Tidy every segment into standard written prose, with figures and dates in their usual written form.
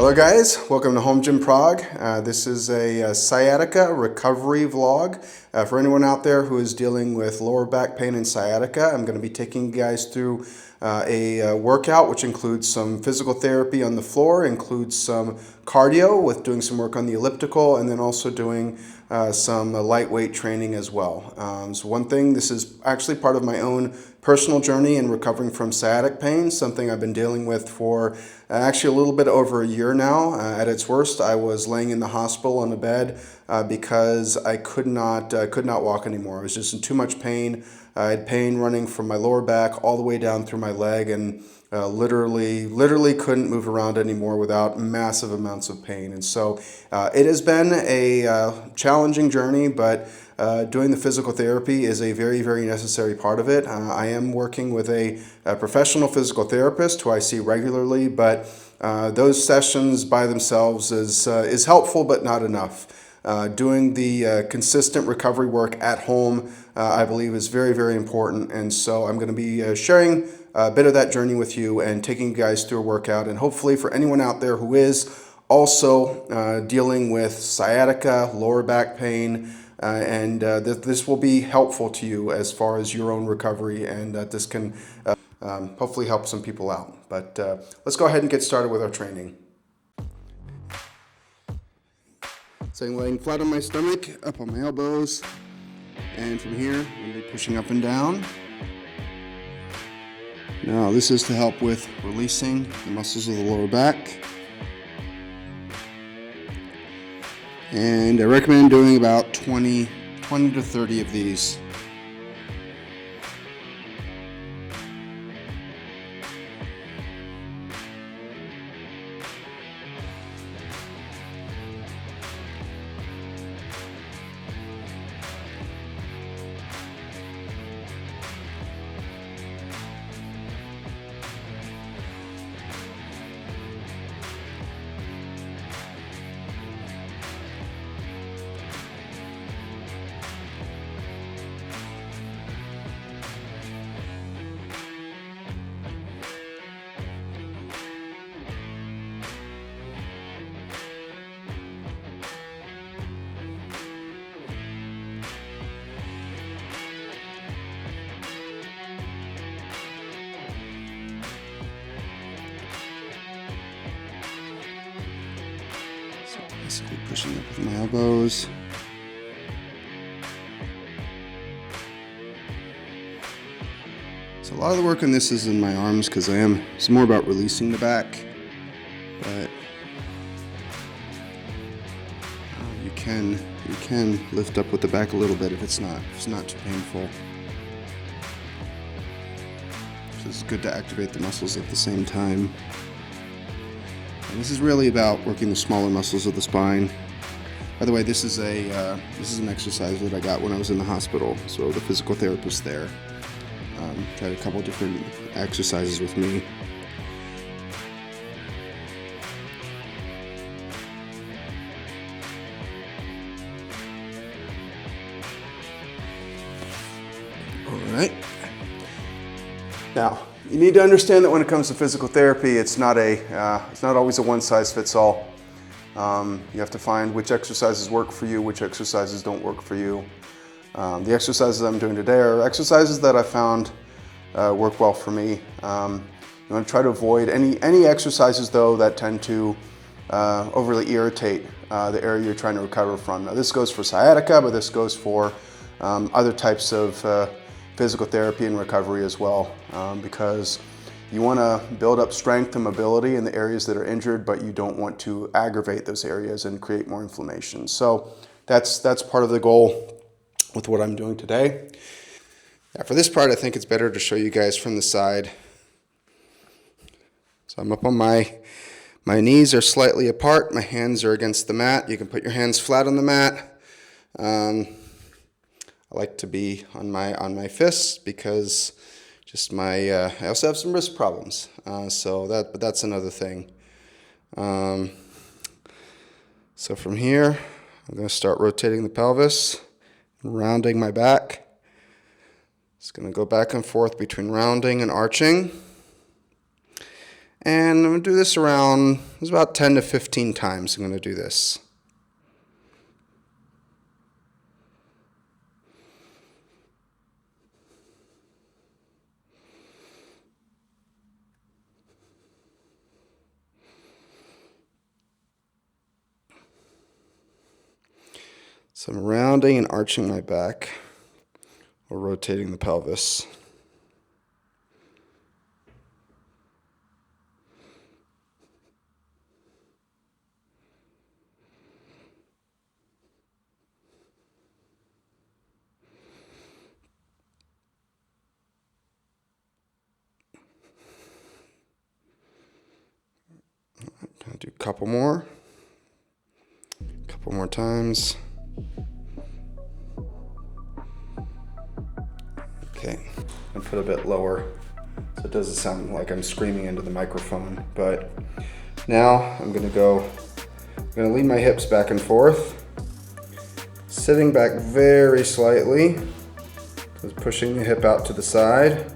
Hello guys, welcome to Home Gym Prague. This is a sciatica recovery vlog. For anyone out there who is dealing with lower back pain and sciatica, I'm going to be taking you guys through a workout which includes some physical therapy on the floor, includes some cardio with doing some work on the elliptical, and then also doing some lightweight training as well. So one thing, this is actually part of my own personal journey in recovering from sciatic pain, something I've been dealing with for actually a little bit over a year now. At its worst, I was laying in the hospital on a bed because I could not walk anymore. I was just in too much pain. I had pain running from my lower back all the way down through my leg, and literally couldn't move around anymore without massive amounts of pain. And so it has been a challenging journey, but doing the physical therapy is a very, very necessary part of it. I am working with a professional physical therapist who I see regularly, but those sessions by themselves is helpful, but not enough. Doing the consistent recovery work at home, I believe, is very, very important. And so I'm going to be sharing a bit of that journey with you and taking you guys through a workout. And hopefully for anyone out there who is also dealing with sciatica, lower back pain, this will be helpful to you as far as your own recovery, and this can hopefully help some people out. But let's go ahead and get started with our training. So I'm laying flat on my stomach, up on my elbows, and from here I'm going to be pushing up and down. Now this is to help with releasing the muscles of the lower back. And I recommend doing about 20 to 30 of these. Basically pushing up with my elbows. So a lot of the work on this is in my arms because it's more about releasing the back, but you can lift up with the back a little bit if it's not too painful. So it's good to activate the muscles at the same time. And this is really about working the smaller muscles of the spine. By the way, this is an exercise that I got when I was in the hospital. So the physical therapist there tried a couple different exercises with me. All right. Now, you need to understand that when it comes to physical therapy, it's not always a one-size-fits-all. You have to find which exercises work for you, which exercises don't work for you. The exercises I'm doing today are exercises that I found work well for me. You want to try to avoid any exercises, though, that tend to overly irritate the area you're trying to recover from. Now, this goes for sciatica, but this goes for other types of physical therapy and recovery as well, because you want to build up strength and mobility in the areas that are injured, but you don't want to aggravate those areas and create more inflammation. So that's part of the goal with what I'm doing today. Yeah, for this part, I think it's better to show you guys from the side. So I'm up on my knees are slightly apart, my hands are against the mat. You can put your hands flat on the mat. I like to be on my fists because just I also have some wrist problems. But that's another thing. So from here, I'm going to start rotating the pelvis, rounding my back. It's going to go back and forth between rounding and arching. And I'm going to do this around, it's about 10 to 15 times I'm going to do this. So I'm rounding and arching my back or rotating the pelvis. I'll do a couple more times. Okay, and put a bit lower so it doesn't sound like I'm screaming into the microphone. But now I'm going to lean my hips back and forth, sitting back very slightly, just pushing the hip out to the side.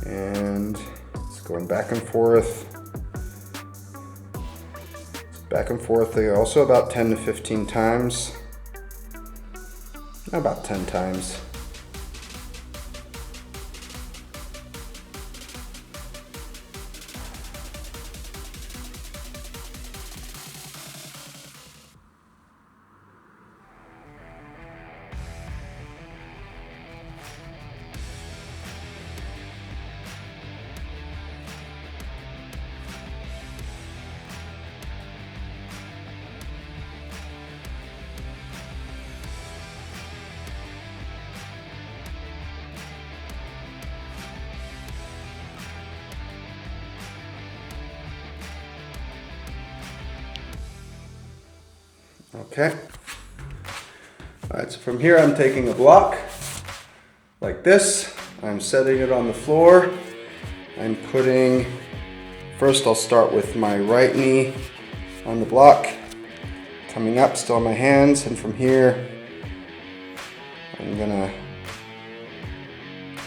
And it's going back and forth. Back and forth, also about 10 to 15 times. About 10 times. Okay. All right, so from here I'm taking a block like this. I'm setting it on the floor. I'm putting, first I'll start with my right knee on the block, coming up, still on my hands, and from here I'm gonna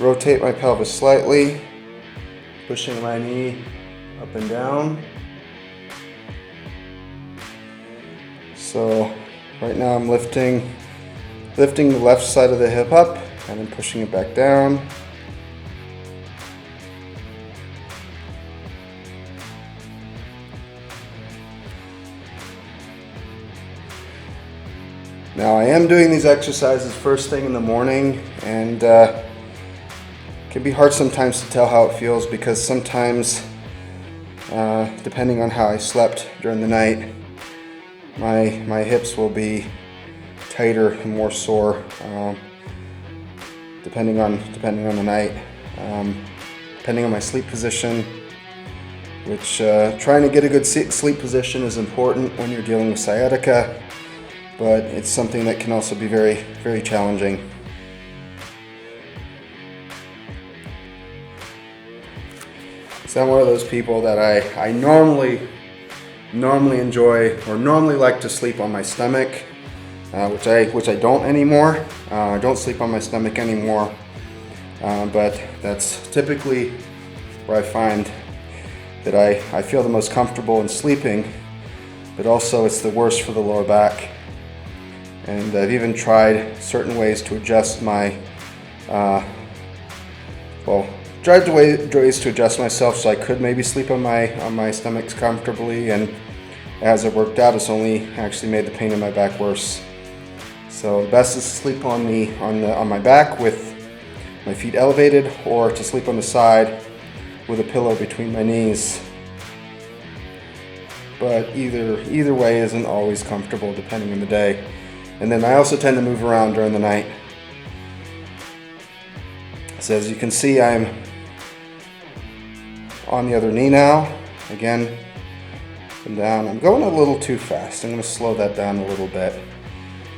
rotate my pelvis slightly, pushing my knee up and down. So right now I'm lifting the left side of the hip up and then pushing it back down. Now I am doing these exercises first thing in the morning, and it can be hard sometimes to tell how it feels because sometimes, depending on how I slept during the night, my hips will be tighter and more sore, depending on the night, depending on my sleep position. Which trying to get a good sleep position is important when you're dealing with sciatica, but it's something that can also be very, very challenging. So I'm one of those people that I normally enjoy or normally like to sleep on my stomach, which I don't anymore. I don't sleep on my stomach anymore, but that's typically where I find that I feel the most comfortable in sleeping, but also it's the worst for the lower back. And I've even tried certain ways to adjust my, ways to adjust myself so I could maybe sleep on my stomach comfortably, and as it worked out, it's only actually made the pain in my back worse. So the best is to sleep on my back with my feet elevated, or to sleep on the side with a pillow between my knees. But either way isn't always comfortable depending on the day. And then I also tend to move around during the night. So as you can see, I'm on the other knee now. Again, up and down. I'm going a little too fast. I'm going to slow that down a little bit.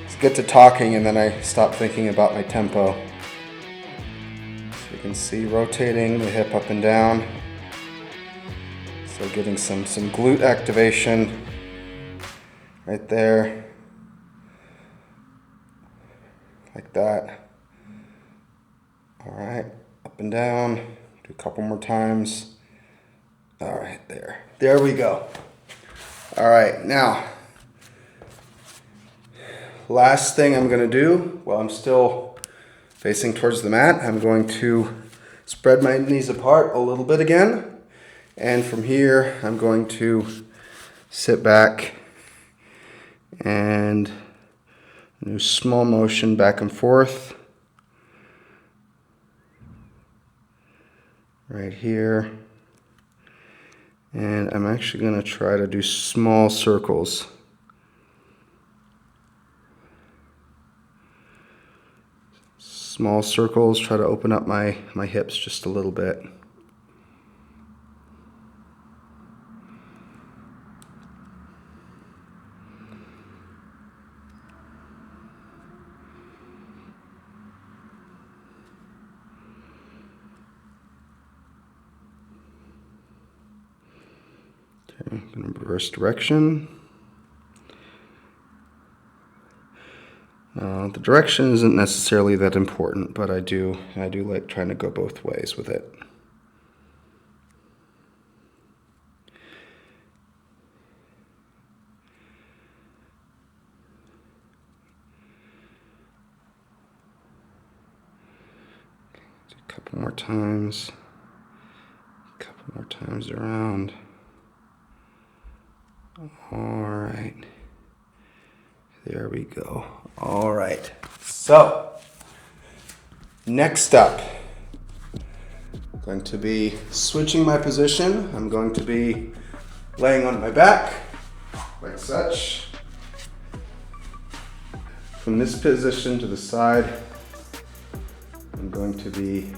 Let's get to talking and then I stop thinking about my tempo. So you can see rotating the hip up and down. So getting some glute activation right there. Like that. All right, up and down. Do a couple more times. All right, there we go. All right, now, last thing I'm gonna do while I'm still facing towards the mat, I'm going to spread my knees apart a little bit again. And from here, I'm going to sit back and do small motion back and forth. Right here. And I'm actually going to try to do small circles. Small circles, try to open up my hips just a little bit. Okay, I'm going to reverse direction. The direction isn't necessarily that important, but I do like trying to go both ways with it. Do a couple more times. A couple more times around. All right. There we go. All right. So, next up, I'm going to be switching my position. I'm going to be laying on my back, like such. From this position to the side, I'm going to be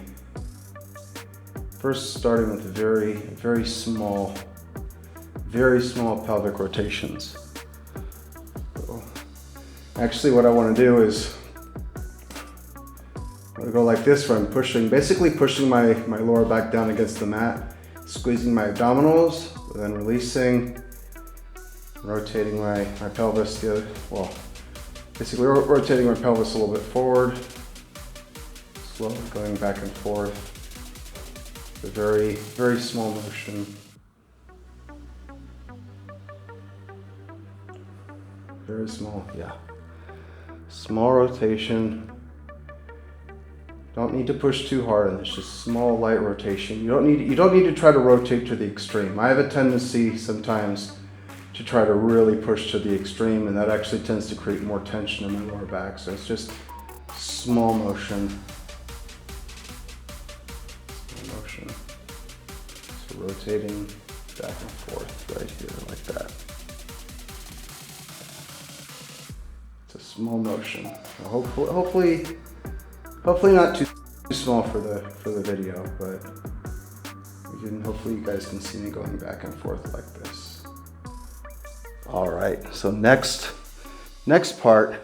first starting with very small pelvic rotations. Actually, what I want to do is I'm going to go like this, where I'm basically pushing my lower back down against the mat, squeezing my abdominals, then releasing, rotating my pelvis basically rotating my pelvis a little bit forward, slowly going back and forth. A very small motion. Very small, yeah. Small rotation. Don't need to push too hard on this, just small light rotation. You don't need to try to rotate to the extreme. I have a tendency sometimes to try to really push to the extreme, and that actually tends to create more tension in my lower back. So it's just small motion. Small motion. So rotating back and forth right here like that. Small motion. Hopefully not too small for the video, but hopefully you guys can see me going back and forth like this. All right. So next part,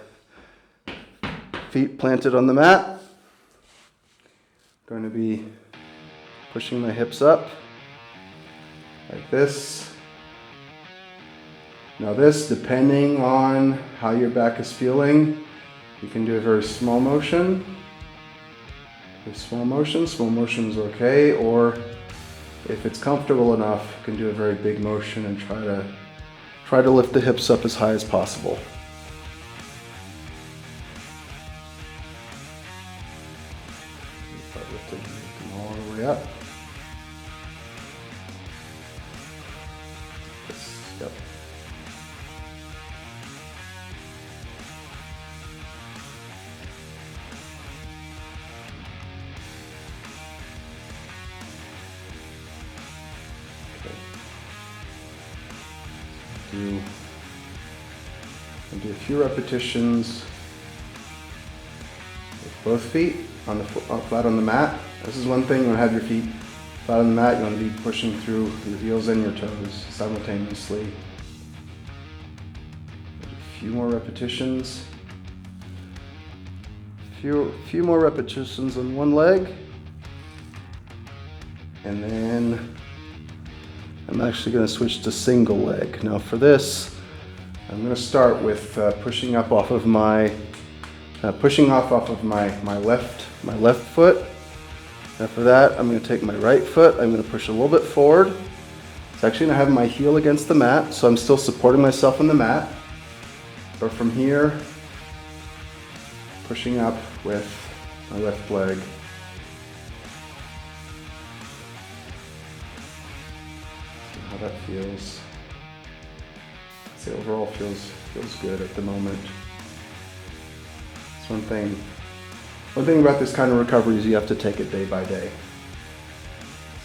feet planted on the mat. Going to be pushing my hips up like this. Now this, depending on how your back is feeling, you can do a very small motion. Small motion is okay, or if it's comfortable enough, you can do a very big motion and try to lift the hips up as high as possible. Lifting them all the way up. Yep. Do a few repetitions with both feet flat on the mat. This is one thing, you want to have your feet flat on the mat. You want to be pushing through your heels and your toes simultaneously. A few more repetitions. Few more repetitions on one leg. And then I'm actually going to switch to single leg. Now for this, I'm going to start with pushing off of my left foot, Now for that, I'm going to take my right foot, I'm going to push a little bit forward. It's actually going to have my heel against the mat, so I'm still supporting myself on the mat. But from here, pushing up with my left leg. See how that feels. I'd say overall feels good at the moment. It's one thing about this kind of recovery is you have to take it day by day.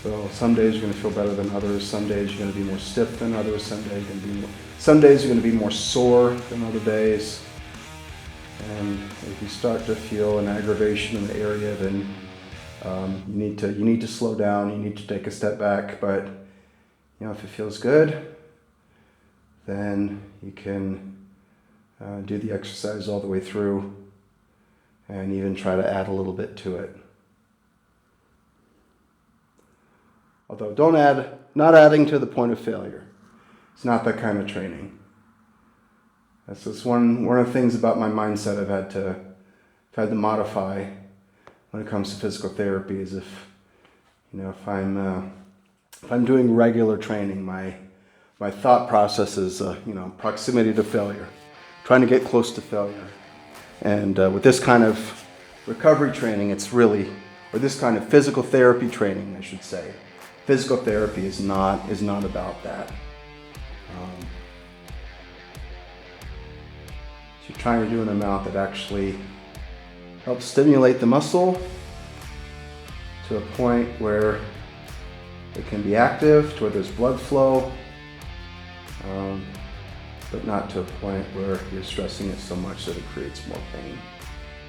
So some days you're going to feel better than others. Some days you're going to be more stiff than others. Some days you're going to be more sore than other days. And if you start to feel an aggravation in the area, then you need to slow down. You need to take a step back. But if it feels good, then you can do the exercise all the way through, and even try to add a little bit to it. Although not adding to the point of failure. It's not that kind of training. That's just one of the things about my mindset I've had to modify when it comes to physical therapy is if I'm doing regular training, my thought process is proximity to failure, trying to get close to failure. And with this kind of recovery training, or this kind of physical therapy training, I should say, physical therapy is not about that. So you're trying to do an amount that actually helps stimulate the muscle to a point where it can be active, to where there's blood flow, but not to a point where you're stressing it so much that it creates more pain.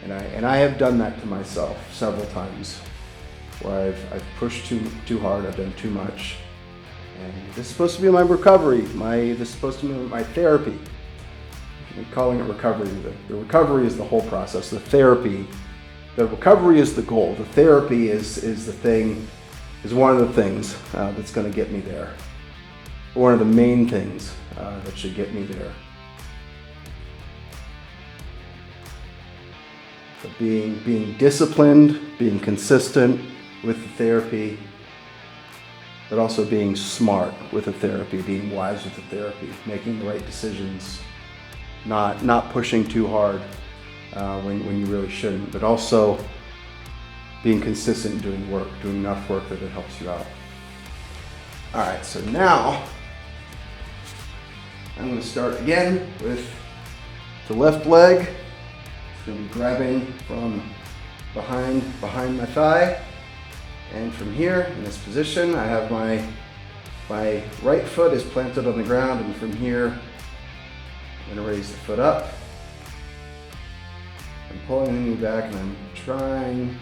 And I have done that to myself several times, where I've pushed too hard, I've done too much. And this is supposed to be my recovery. This is supposed to be my therapy. I'm calling it recovery. The recovery is the whole process. The recovery is the goal. The therapy is one of the things that's going to get me there. One of the main things that should get me there. So being disciplined, being consistent with the therapy, but also being smart with the therapy, being wise with the therapy, making the right decisions, not pushing too hard when you really shouldn't, but also being consistent, doing enough work that it helps you out. All right, so now I'm going to start again with the left leg. It's going to be grabbing from behind my thigh. And from here, in this position, I have my right foot is planted on the ground, and from here, I'm going to raise the foot up. I'm pulling the knee back, and I'm trying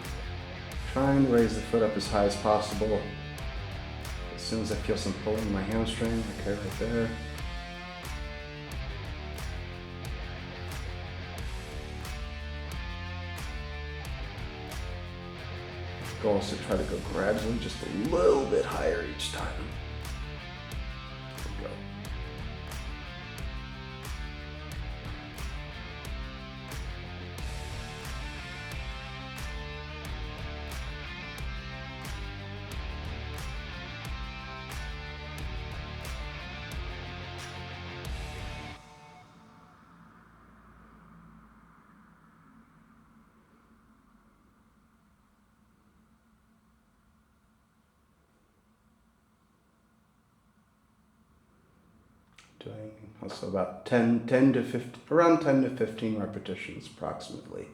to raise the foot up as high as possible. As soon as I feel some pull in my hamstring, okay, right there. Goal is to try to go gradually, just a little bit higher each time. There we go. Doing also about 10 to 15, around 10 to 15 repetitions approximately.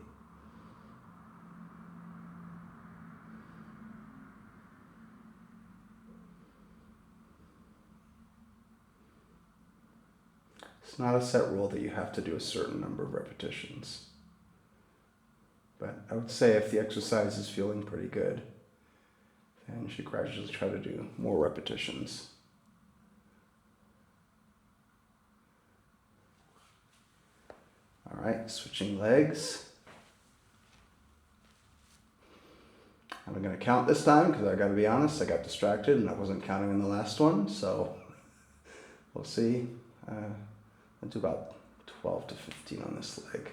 It's not a set rule that you have to do a certain number of repetitions. But I would say if the exercise is feeling pretty good, then you should gradually try to do more repetitions. All right, switching legs. I'm going to count this time because I got to be honest, I got distracted and I wasn't counting in the last one, so we'll see. I'll do about 12 to 15 on this leg.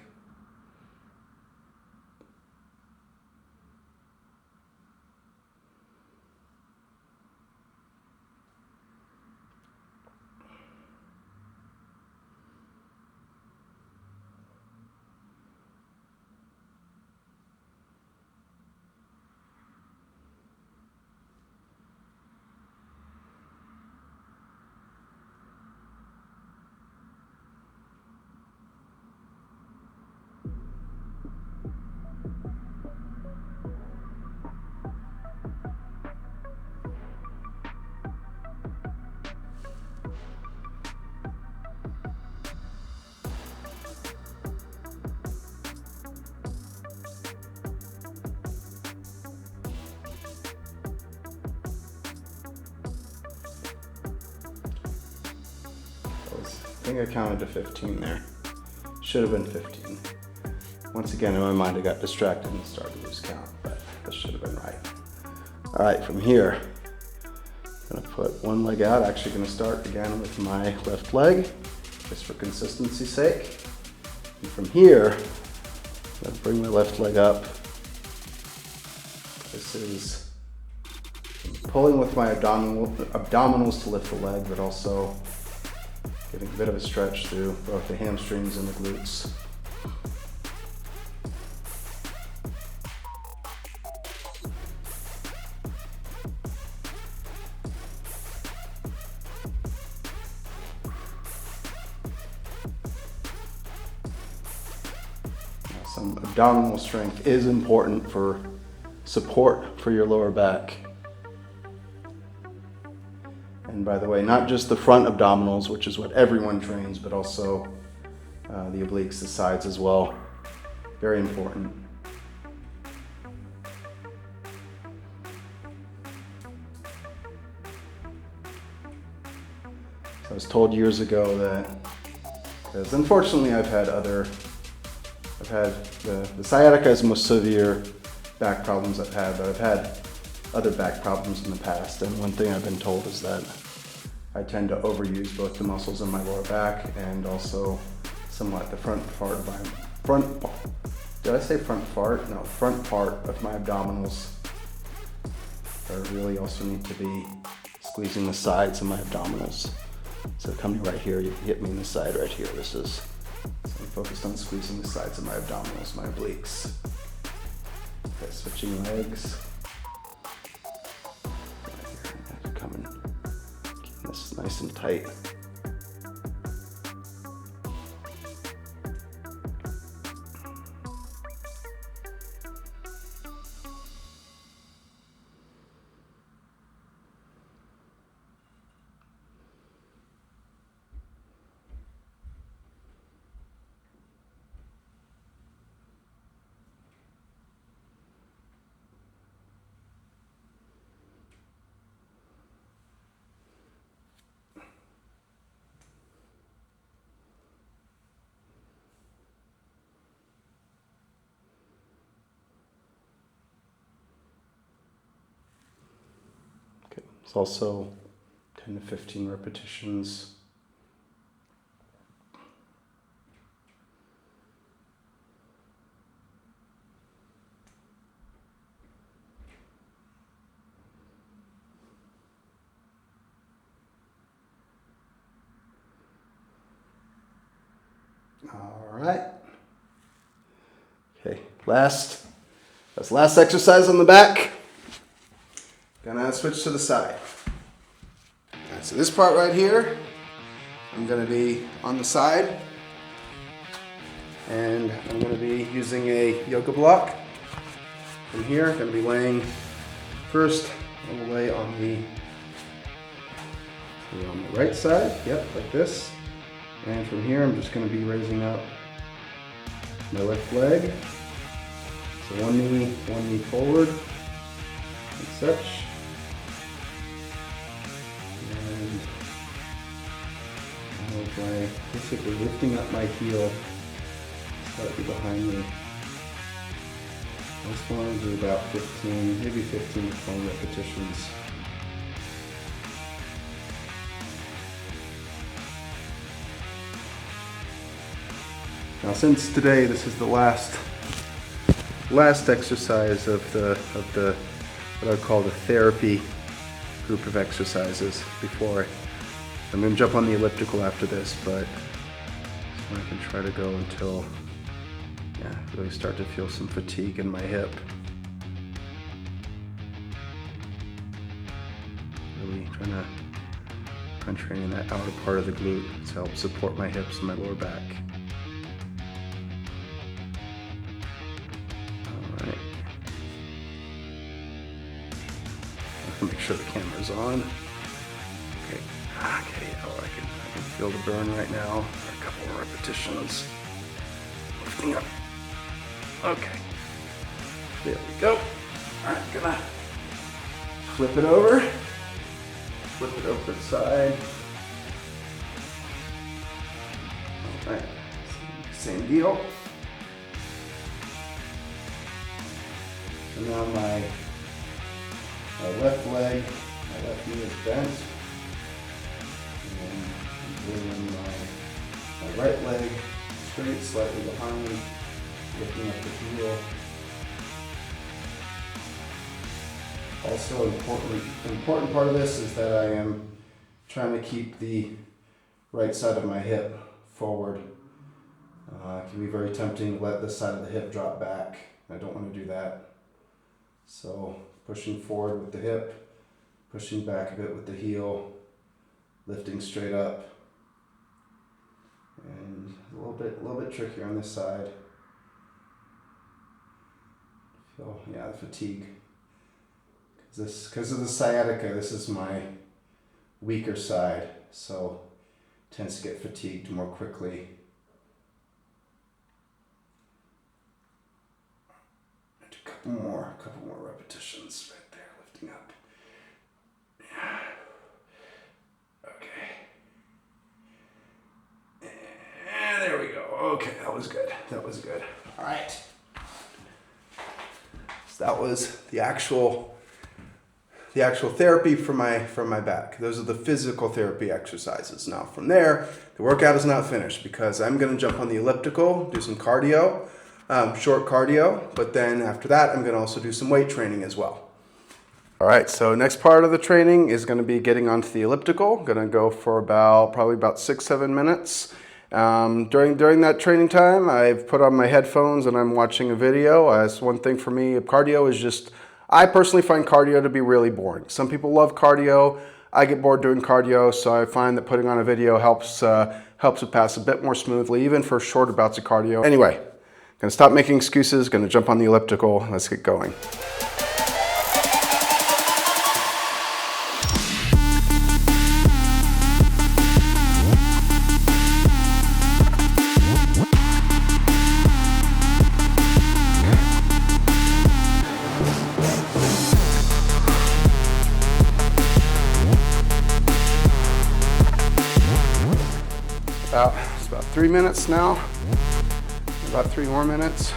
think I counted to 15 there. Should have been 15. Once again, in my mind, I got distracted and started to lose count, but this should have been right. All right, from here, I'm gonna put one leg out. Actually gonna start again with my left leg, just for consistency's sake. And from here, I'm gonna bring my left leg up. This is pulling with my abdominals to lift the leg, but also getting a bit of a stretch through both the hamstrings and the glutes. Some abdominal strength is important for support for your lower back. And by the way, not just the front abdominals, which is what everyone trains, but also the obliques, the sides as well. Very important. So I was told years ago that, because unfortunately I've had the sciatica is the most severe back problems I've had, but I've had other back problems in the past, and one thing I've been told is that I tend to overuse both the muscles in my lower back and also somewhat the front part of my front part of my abdominals. I really also need to be squeezing the sides of my abdominals. So coming right here, you hit me in the side right here. So I'm focused on squeezing the sides of my abdominals, my obliques. Okay, switching legs. Coming, keeping this nice and tight. It's also 10 to 15 repetitions. All right. Okay, that's the last exercise on the back. Gonna switch to the side. All right, so this part right here, I'm gonna be on the side, and I'm gonna be using a yoga block. From here, I'm gonna be laying first. I will lay on the right side, yep, like this. And from here, I'm just gonna be raising up my left leg. So one knee forward, and such. Basically lifting up my heel slightly behind me. I just want to do about 15, maybe 15 to 20 repetitions. Now, since today this is the last exercise of the what I would call the therapy group of exercises before I'm going to jump on the elliptical after this, but I can try to go until really start to feel some fatigue in my hip. Really trying to training that outer part of the glute to help support my hips and my lower back. All right. I have to make sure the camera's on. Okay, I can feel the burn right now. A couple more repetitions. Lifting up. Okay, there we go. All right, gonna flip it over to the side. Right, same deal. And now my left leg, my left knee is bent. And I'm bringing my right leg straight, slightly behind, lifting up the heel. Also important part of this is that I am trying to keep the right side of my hip forward. It can be very tempting to let this side of the hip drop back. I don't want to do that. So pushing forward with the hip, pushing back a bit with the heel, lifting straight up. And a little bit trickier on this side. Feel, yeah, the fatigue. Because of the sciatica, this is my weaker side, so tends to get fatigued more quickly. Do a couple more repetitions right there, lifting up. Yeah. Okay. And there we go. Okay, that was good. That was good. All right. So that was the actual therapy for my back. Those are the physical therapy exercises. Now from there, the workout is not finished because I'm going to jump on the elliptical, do some cardio, short cardio, but then after that, I'm going to also do some weight training as well. All right, so next part of the training is going to be getting onto the elliptical. Going to go for probably about 6-7 minutes. During that training time, I've put on my headphones and I'm watching a video. As one thing for me, cardio is just, I personally find cardio to be really boring. Some people love cardio. I get bored doing cardio, so I find that putting on a video helps it pass a bit more smoothly, even for shorter bouts of cardio. Anyway, gonna stop making excuses, gonna jump on the elliptical. Let's get going. It's about 3 minutes now, about 3 more minutes.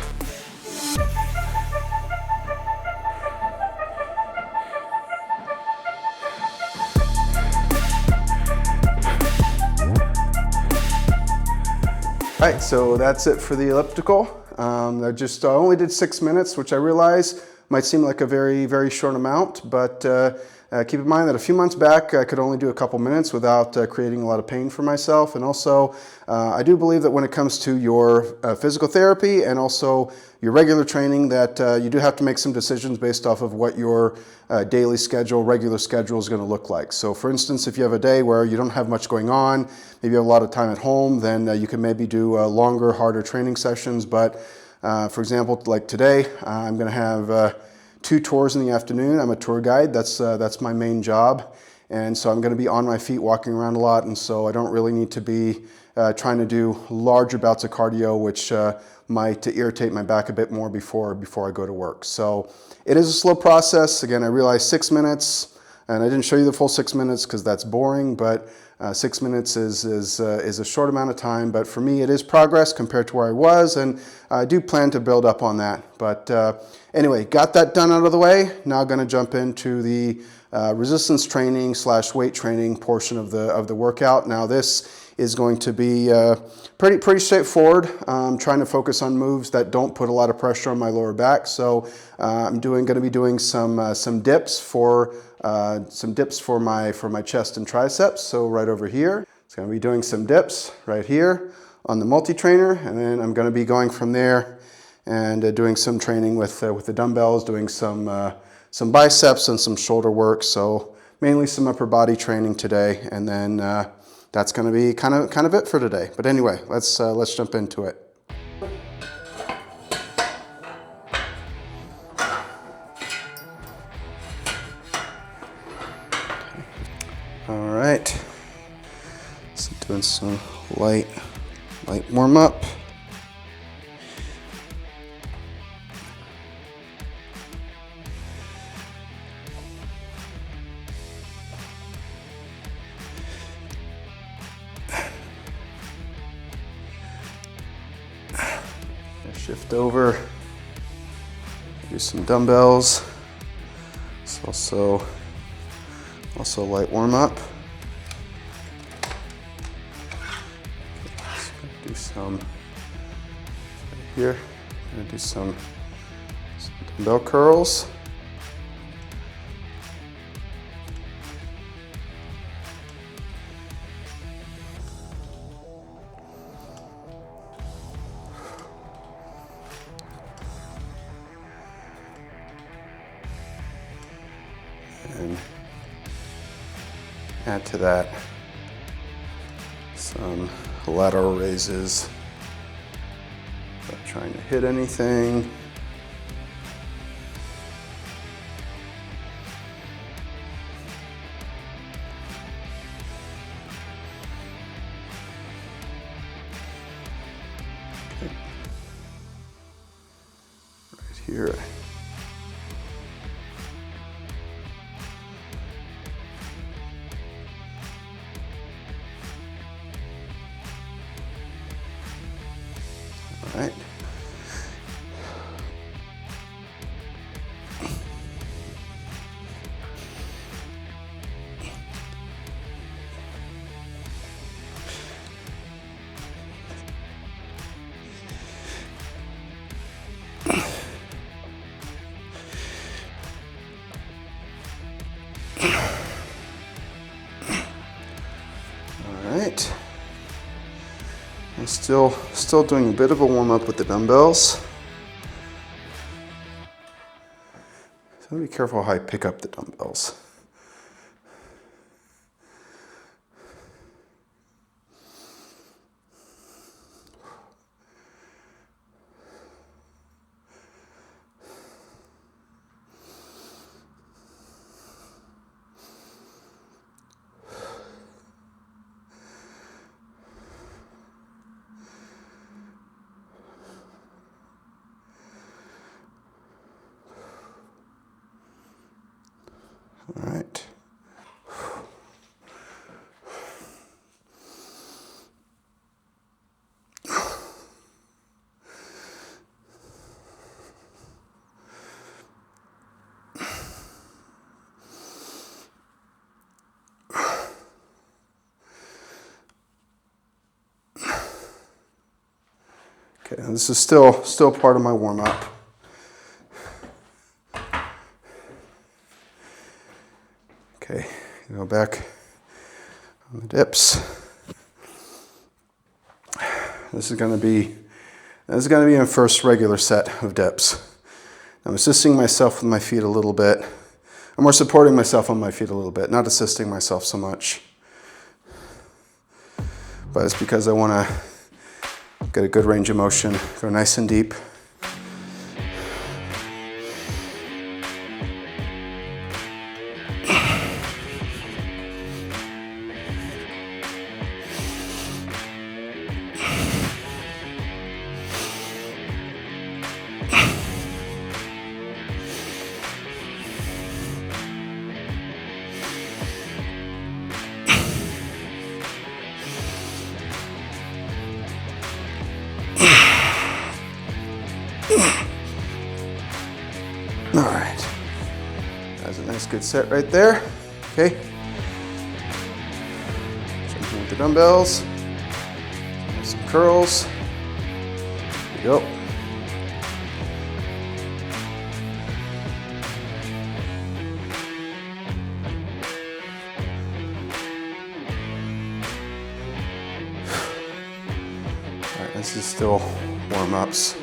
All right, so that's it for the elliptical. I only did 6 minutes, which I realize might seem like a very, very short amount, but keep in mind that a few months back, I could only do a couple minutes without creating a lot of pain for myself. And also, I do believe that when it comes to your physical therapy and also your regular training, that you do have to make some decisions based off of what your daily schedule, regular schedule is going to look like. So for instance, if you have a day where you don't have much going on, maybe you have a lot of time at home, then you can maybe do longer, harder training sessions. But for example, like today, I'm going to have 2 tours in the afternoon. I'm a tour guide. That's my main job. And so I'm going to be on my feet walking around a lot. And so I don't really need to be trying to do larger bouts of cardio, which might irritate my back a bit more before I go to work. So it is a slow process. Again, I realize 6 minutes, and I didn't show you the full 6 minutes because that's boring, but 6 minutes is a short amount of time. But for me, it is progress compared to where I was, and I do plan to build up on that. But anyway, got that done out of the way. Now going to jump into the resistance training / weight training portion of the workout. Now this is going to be pretty straightforward. I'm trying to focus on moves that don't put a lot of pressure on my lower back. So I'm going to be doing some dips for my chest and triceps. So right over here, it's going to be doing some dips right here on the multi-trainer, and then I'm going to be going from there and doing some training with the dumbbells, doing some biceps and some shoulder work. So mainly some upper body training today, and then that's going to be kind of it for today. But anyway, let's jump into it. All right, so doing some light warm up. Shift over, do some dumbbells. It's also a light warm up. Do some right here. I'm gonna do some dumbbell curls. And add to that some lateral raises, not trying to hit anything. Okay. Right here. All right. All right. I'm still doing a bit of a warm up with the dumbbells. So be careful how I pick up the dumbbells. All right. Okay, this is still part of my warm up. Okay, go back on the dips. This is going to be my first regular set of dips. I'm assisting myself with my feet a little bit. I'm more supporting myself on my feet a little bit, not assisting myself so much. But it's because I want to get a good range of motion, go nice and deep. All right, that's a nice good set right there. Okay, jumping with the dumbbells, some curls. There you go. All right, this is still warm-ups.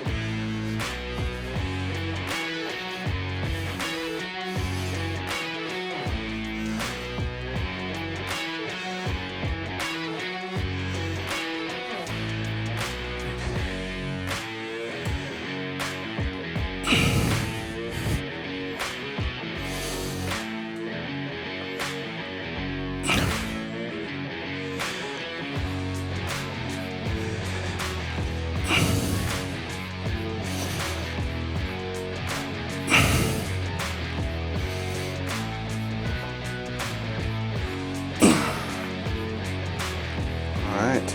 All right.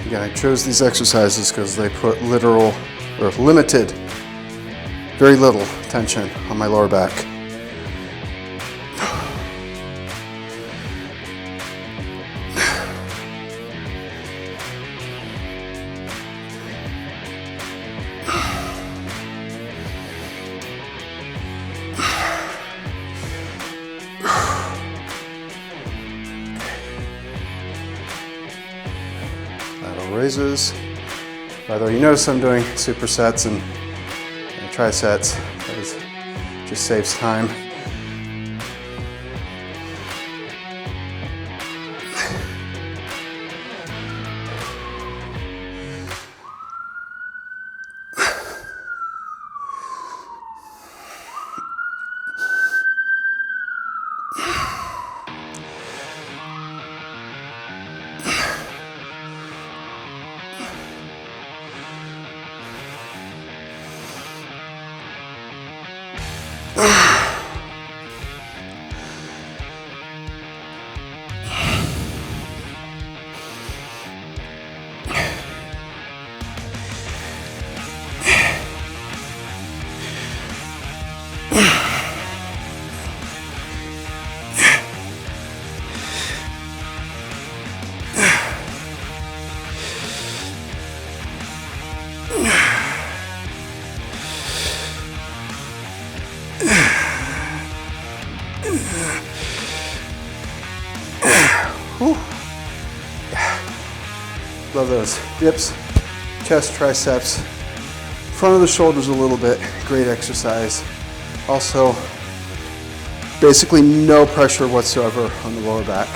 Again, I chose these exercises because they put literal or limited, very little tension on my lower back. Raises. By the way, you notice I'm doing supersets and trisets. That just saves time. Love those. Dips, chest, triceps, front of the shoulders a little bit. Great exercise. Also, basically no pressure whatsoever on the lower back.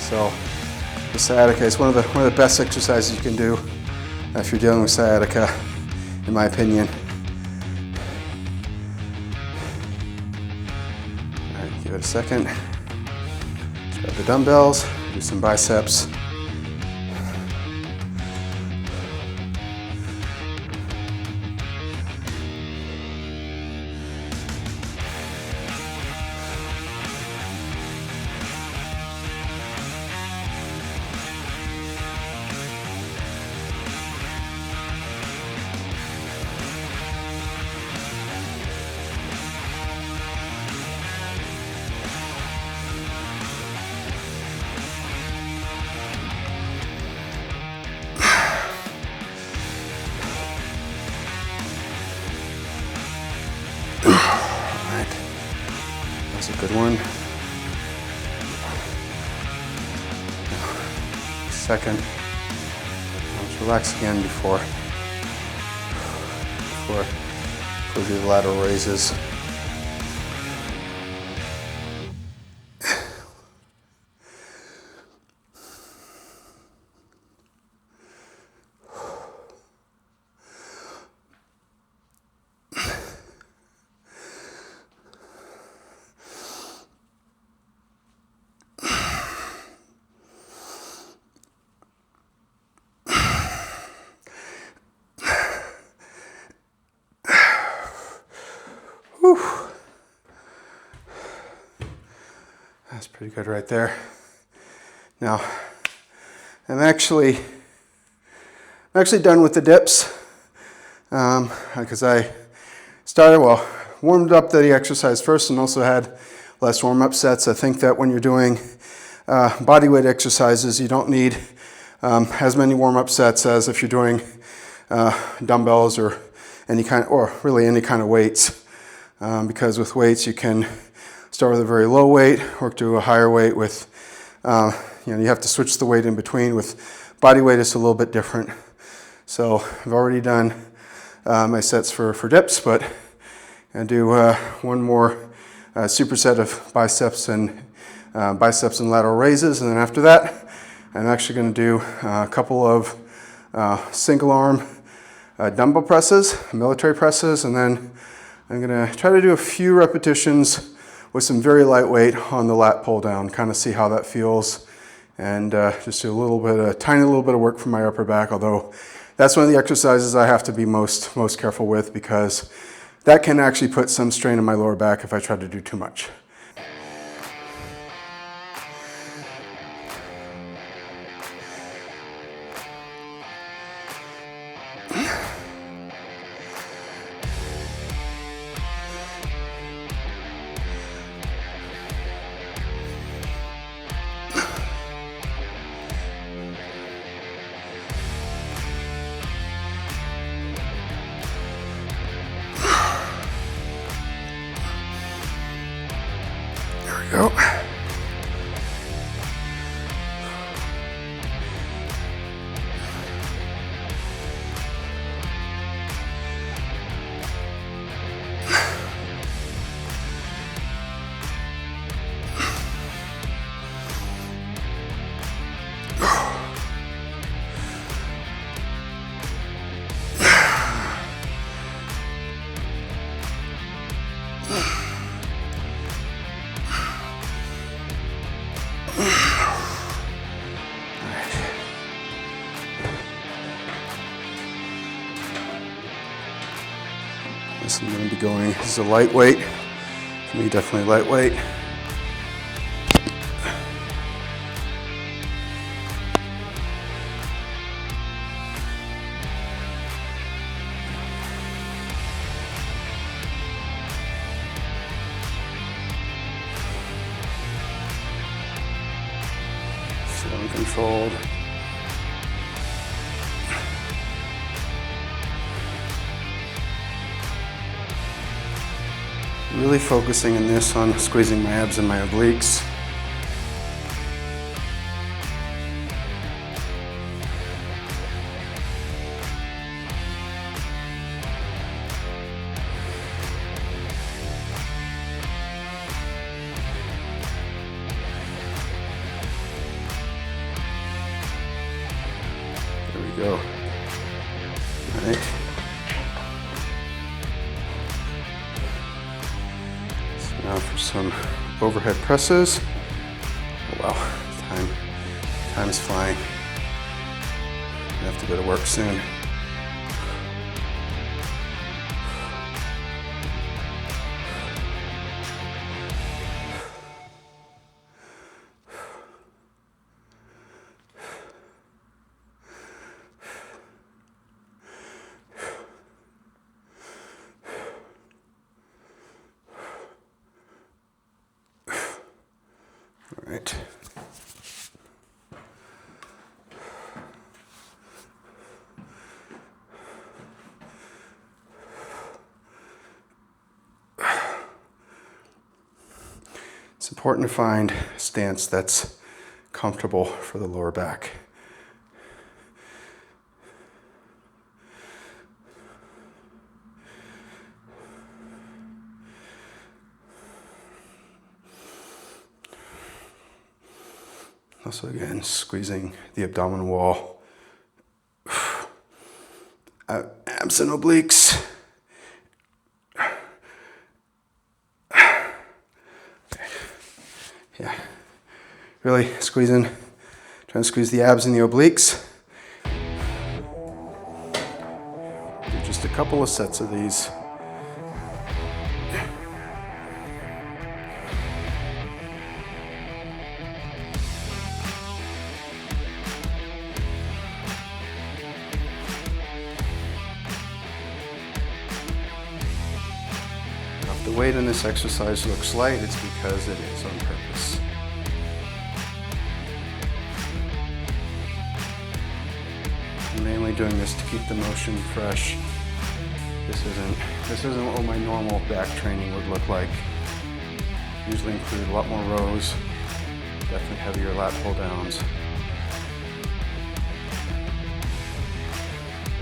So, the sciatica is one of the best exercises you can do if you're dealing with sciatica, in my opinion. All right, give it a second. Let's grab the dumbbells, do some biceps. That's a good one. Second. Let's relax again before we do the lateral raises. Whew. That's pretty good right there. Now, I'm actually done with the dips because I warmed up the exercise first and also had less warm-up sets. I think that when you're doing body weight exercises, you don't need as many warm-up sets as if you're doing dumbbells or any kind of weights. Because with weights, you can start with a very low weight, work to a higher weight with, you have to switch the weight in between. With body weight, it's a little bit different. So I've already done my sets for dips, but I do one more superset of biceps and lateral raises. And then after that, I'm actually going to do a couple of single arm dumbbell presses, military presses, and then I'm going to try to do a few repetitions with some very lightweight on the lat pull down, kind of see how that feels, and just do a tiny little bit of work for my upper back, although that's one of the exercises I have to be most careful with because that can actually put some strain on my lower back if I try to do too much. we go. This I'm going to be going, this is a lightweight, for me definitely lightweight. Slow and controlled. Really focusing in this on squeezing my abs and my obliques. There we go. All right. Now for some overhead presses. Oh wow, time is flying. I have to go to work soon. All right. It's important to find a stance that's comfortable for the lower back. Also again, squeezing the abdominal wall. Abs and obliques. Yeah, really squeezing, trying to squeeze the abs and the obliques. Do just a couple of sets of these. If the weight in this exercise looks light, it's because it is on purpose. I'm mainly doing this to keep the motion fresh. This isn't what my normal back training would look like. Usually include a lot more rows, definitely heavier lat pull downs.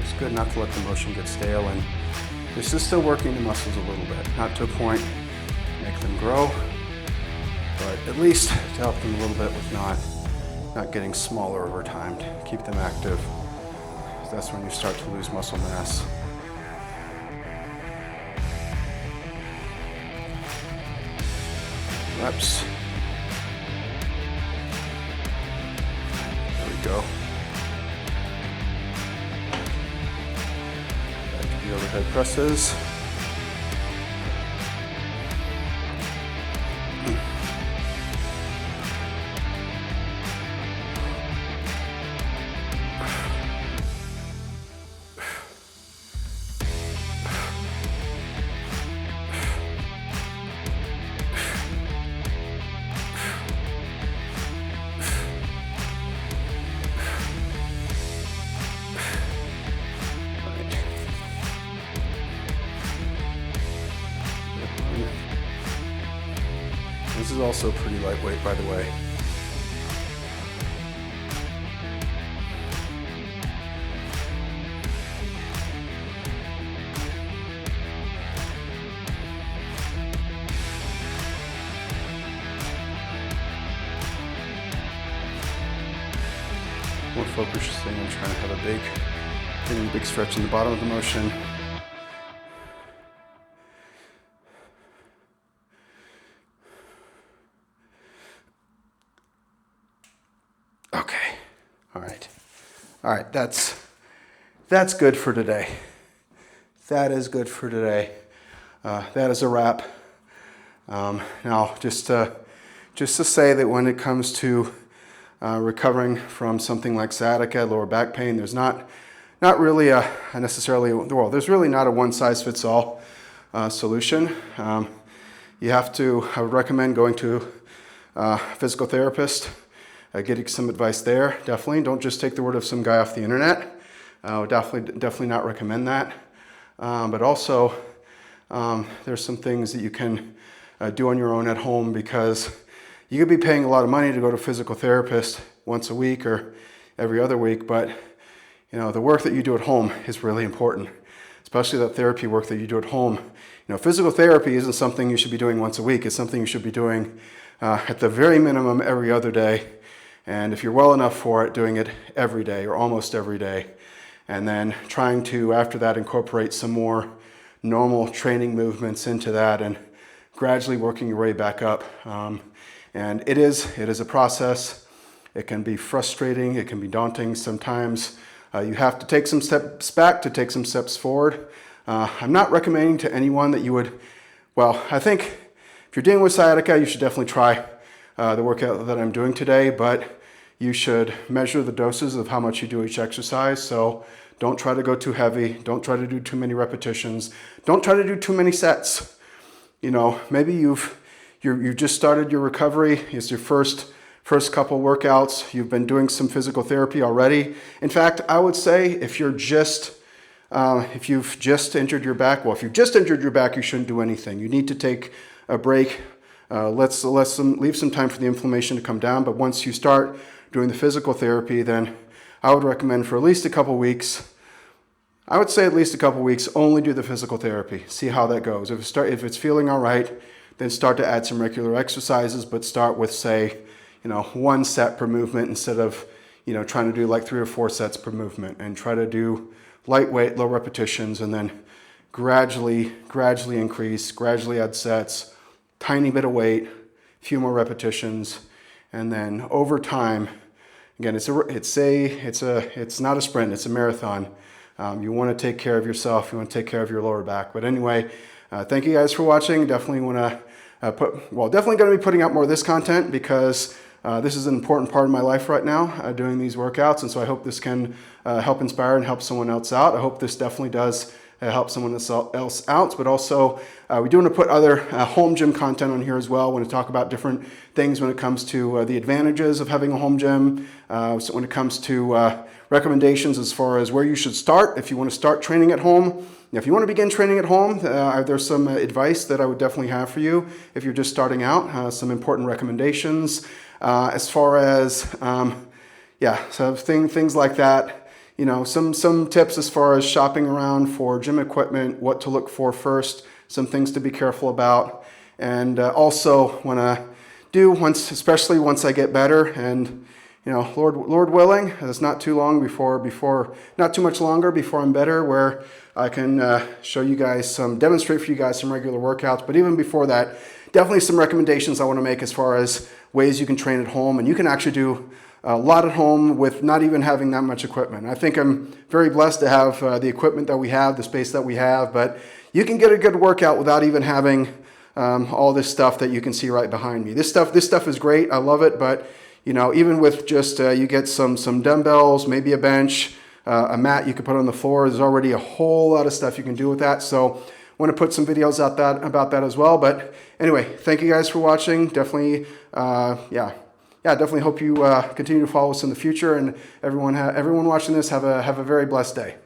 It's good not to let the motion get stale, and this is still working the muscles a little bit, not to a point to make them grow, but at least to help them a little bit with not getting smaller over time, to keep them active. That's when you start to lose muscle mass. Reps. There we go. Back to the overhead presses. also pretty lightweight, by the way. More focusing on trying to have getting a big stretch in the bottom of the motion. Okay, all right, that's good for today. That is good for today. That is a wrap. Now, just to say that when it comes to recovering from something like sciatica, lower back pain, there's not really there's really not a one-size-fits-all solution. I would recommend going to a physical therapist, getting some advice there. Definitely, don't just take the word of some guy off the internet. I would definitely not recommend that. But also, there's some things that you can do on your own at home, because you could be paying a lot of money to go to a physical therapist once a week or every other week, but the work that you do at home is really important, especially that therapy work that you do at home. Physical therapy isn't something you should be doing once a week. It's something you should be doing at the very minimum every other day. And if you're well enough for it, doing it every day or almost every day. And then trying to, after that, incorporate some more normal training movements into that and gradually working your way back up. And it is a process. It can be frustrating. It can be daunting. Sometimes you have to take some steps back to take some steps forward. I'm not recommending to anyone that you would, I think if you're dealing with sciatica, you should definitely try the workout that I'm doing today, but you should measure the doses of how much you do each exercise. So don't try to go too heavy. Don't try to do too many repetitions. Don't try to do too many sets. Maybe you just started your recovery. It's your first couple workouts. You've been doing some physical therapy already. In fact, I would say if you've just injured your back, if you've just injured your back, you shouldn't do anything. You need to take a break. Leave some time for the inflammation to come down. But once you start doing the physical therapy, then I would recommend for at least a couple weeks. I would say at least a couple weeks, only do the physical therapy. See how that goes. If it's feeling all right, then start to add some regular exercises, but start with, say, 1 set per movement instead of, trying to do like 3 or 4 sets per movement, and try to do lightweight, low repetitions, and then gradually increase, gradually add sets, tiny bit of weight, few more repetitions, and then over time, again, it's not a sprint, it's a marathon. You want to take care of yourself, you want to take care of your lower back. But anyway, thank you guys for watching. Definitely want to definitely going to be putting out more of this content, because this is an important part of my life right now, doing these workouts. And so I hope this can help inspire and help someone else out. I hope this definitely does help someone else out. But also, we do want to put other home gym content on here as well. I want to talk about different things when it comes to the advantages of having a home gym. So when it comes to recommendations as far as where you should start if you want to start training at home. Now, if you want to begin training at home, there's some advice that I would definitely have for you if you're just starting out. Some important recommendations as far as so things like that. Some tips as far as shopping around for gym equipment, what to look for first, some things to be careful about, and also want to do especially once I get better, and Lord willing, it's not too long not too much longer before I'm better, where I can demonstrate for you guys some regular workouts. But even before that, definitely some recommendations I want to make as far as ways you can train at home, and you can actually do a lot at home with not even having that much equipment. I think I'm very blessed to have the equipment that we have, the space that we have, but you can get a good workout without even having all this stuff that you can see right behind me. This stuff is great. I love it, but even with just you get some dumbbells, maybe a bench, a mat you can put on the floor. There's already a whole lot of stuff you can do with that. So I want to put some videos out about that as well. But anyway, thank you guys for watching. Definitely, definitely hope you continue to follow us in the future. And everyone watching this, have a very blessed day.